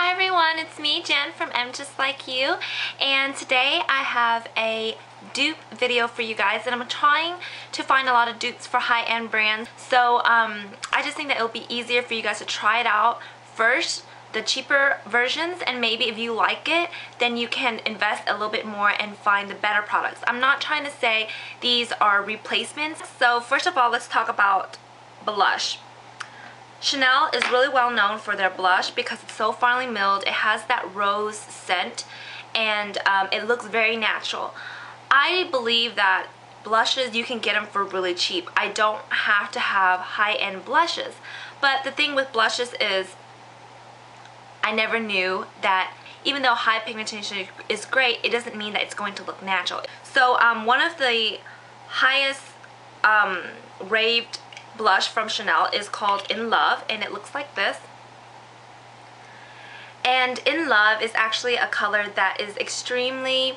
Hi everyone, it's me, Jen from M Just Like You, and today I have a dupe video for you guys, and I'm trying to find a lot of dupes for high-end brands. So I just think that it'll be easier for you guys to try it out first, the cheaper versions, and maybe if you like it, then you can invest a little bit more and find the better products. I'm not trying to say these are replacements. So first of all, let's talk about blush. Chanel is really well known for their blush because it's so finely milled. It has that rose scent, and it looks very natural. I believe that blushes, you can get them for really cheap. I don't have to have high-end blushes. But the thing with blushes is I never knew that even though high pigmentation is great, it doesn't mean that it's going to look natural. So one of the highest raved blush from Chanel is called In Love, and it looks like this. And In Love is actually a color that is extremely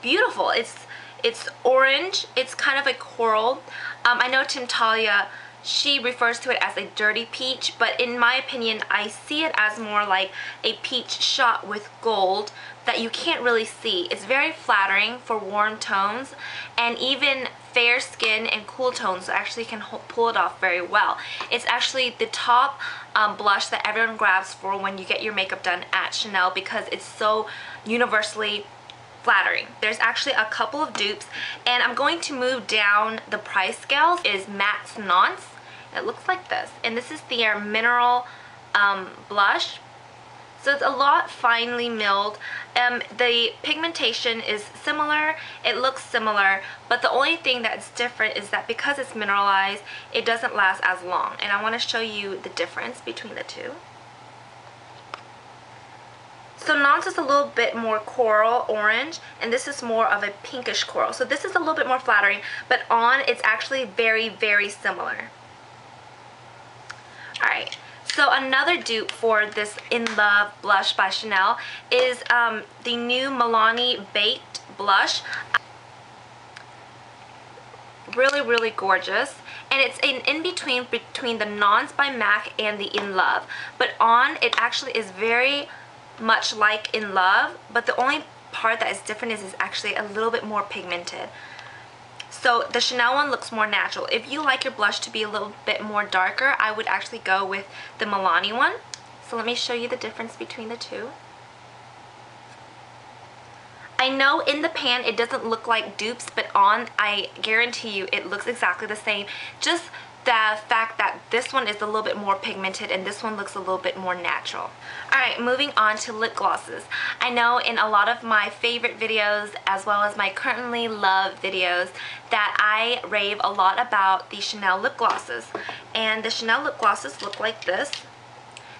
beautiful. It's orange. It's kind of a coral. I know Tim Talia, she refers to it as a dirty peach, but in my opinion, I see it as more like a peach shot with gold that you can't really see. It's very flattering for warm tones, and even fair skin and cool tones actually can pull it off very well. It's actually the top blush that everyone grabs for when you get your makeup done at Chanel because it's so universally flattering. There's actually a couple of dupes, and I'm going to move down the price scales. Is Matte's Nuance. It looks like this, and this is their mineral blush. So it's a lot finely milled. The pigmentation is similar, it looks similar, but the only thing that's different is that because it's mineralized, it doesn't last as long. And I want to show you the difference between the two. So Nuance is a little bit more coral orange, and this is more of a pinkish coral. So this is a little bit more flattering, but on it's actually very, very similar. Alright. So another dupe for this In Love blush by Chanel is the new Milani Baked Blush. Really, really gorgeous. And it's an in-between between the Nuance by MAC and the In Love. But on, it actually is very much like In Love, but the only part that is different is it's actually a little bit more pigmented. So the Chanel one looks more natural. If you like your blush to be a little bit more darker, I would actually go with the Milani one. So let me show you the difference between the two. I know in the pan it doesn't look like dupes, but on, I guarantee you it looks exactly the same. Just the fact that this one is a little bit more pigmented and this one looks a little bit more natural. Alright, moving on to lip glosses. I know in a lot of my favorite videos as well as my currently loved videos that I rave a lot about the Chanel lip glosses. And the Chanel lip glosses look like this.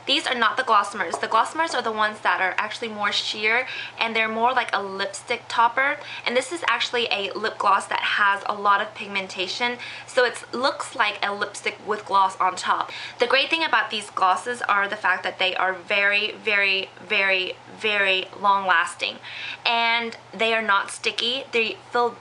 These are not the Glossomers. The Glossomers are the ones that are actually more sheer, and they're more like a lipstick topper. And this is actually a lip gloss that has a lot of pigmentation, so it looks like a lipstick with gloss on top. The great thing about these glosses are the fact that they are very, very, very, very long lasting, and they are not sticky. They feel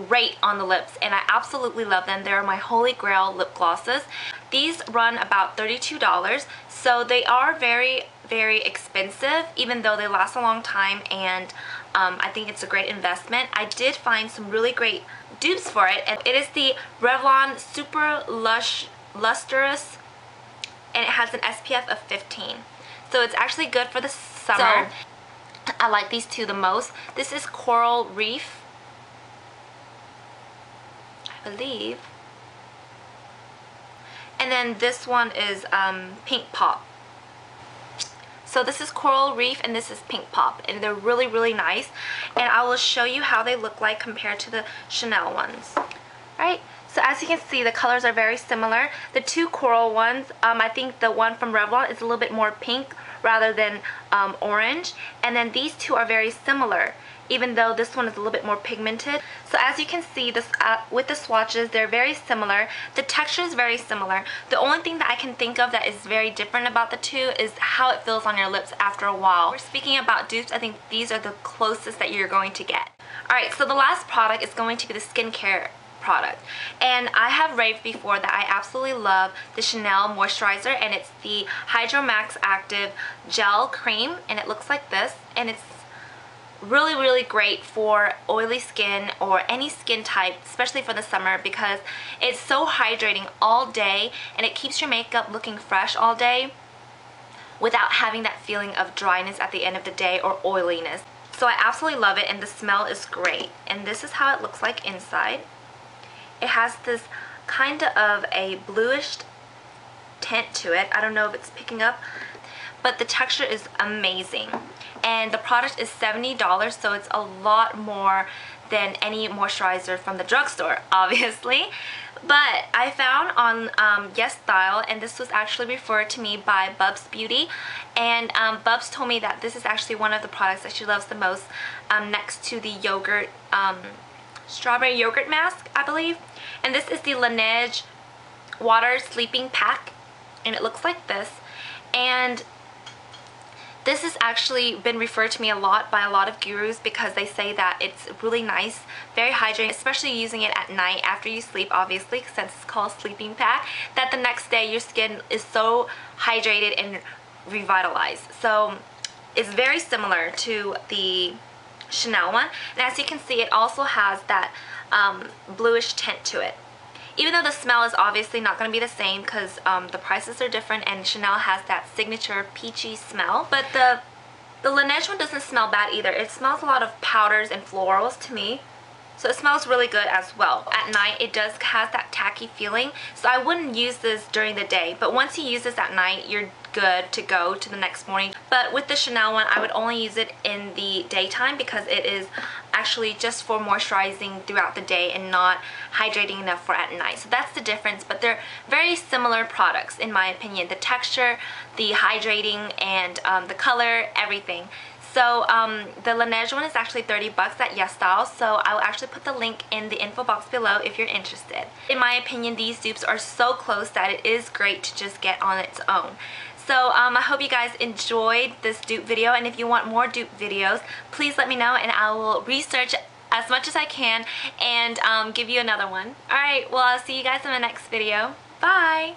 great on the lips, and I absolutely love them. They're my holy grail lip glosses. These run about $32, so they are very, very expensive, even though they last a long time, and I think it's a great investment. I did find some really great dupes for it, and it is the Revlon Super Lustrous, and it has an SPF of 15. So it's actually good for the summer. So I like these two the most. This is Coral Reef, I believe. And then this one is Pink Pop. So this is Coral Reef and this is Pink Pop, and they're really, really nice. And I will show you how they look like compared to the Chanel ones. Alright, so as you can see, the colors are very similar. The two coral ones, I think the one from Revlon is a little bit more pink rather than orange. And then these two are very similar, even though this one is a little bit more pigmented. So as you can see, this with the swatches, they're very similar. The texture is very similar. The only thing that I can think of that is very different about the two is how it feels on your lips after a while. We're speaking about dupes, I think these are the closest that you're going to get. Alright, so the last product is going to be the skincare product. And I have raved before that I absolutely love the Chanel moisturizer, and it's the Hydramax Active Gel Cream, and it looks like this, and it's really great for oily skin or any skin type, especially for the summer, because it's so hydrating all day and it keeps your makeup looking fresh all day without having that feeling of dryness at the end of the day or oiliness. So I absolutely love it, and the smell is great. And this is how it looks like inside. It has this kind of a bluish tint to it. I don't know if it's picking up, but the texture is amazing. And the product is $70, so it's a lot more than any moisturizer from the drugstore, obviously. But I found on Yes Style, and this was actually referred to me by Bubs Beauty, and Bubs told me that this is actually one of the products that she loves the most, next to the yogurt, strawberry yogurt mask, I believe. And this is the Laneige Water Sleeping Pack, and it looks like this. And this has actually been referred to me a lot by a lot of gurus because they say that it's really nice, very hydrating, especially using it at night after you sleep, obviously, since it's called sleeping pack, that the next day your skin is so hydrated and revitalized. So it's very similar to the Chanel one, and as you can see, it also has that bluish tint to it. Even though the smell is obviously not going to be the same because the prices are different, and Chanel has that signature peachy smell. But the Laneige one doesn't smell bad either. It smells a lot of powders and florals to me. So it smells really good as well. At night, it does has that tacky feeling. So I wouldn't use this during the day. But once you use this at night, you're good to go to the next morning. But with the Chanel one, I would only use it in the daytime because it is actually just for moisturizing throughout the day and not hydrating enough for at night. So that's the difference, but they're very similar products in my opinion. The texture, the hydrating, and the color, everything. So the Laneige one is actually 30 bucks at Yes Style, so I will actually put the link in the info box below if you're interested. In my opinion, these dupes are so close that it is great to just get on its own. So I hope you guys enjoyed this dupe video, and if you want more dupe videos, please let me know and I will research as much as I can and give you another one. Alright, well I'll see you guys in the next video. Bye!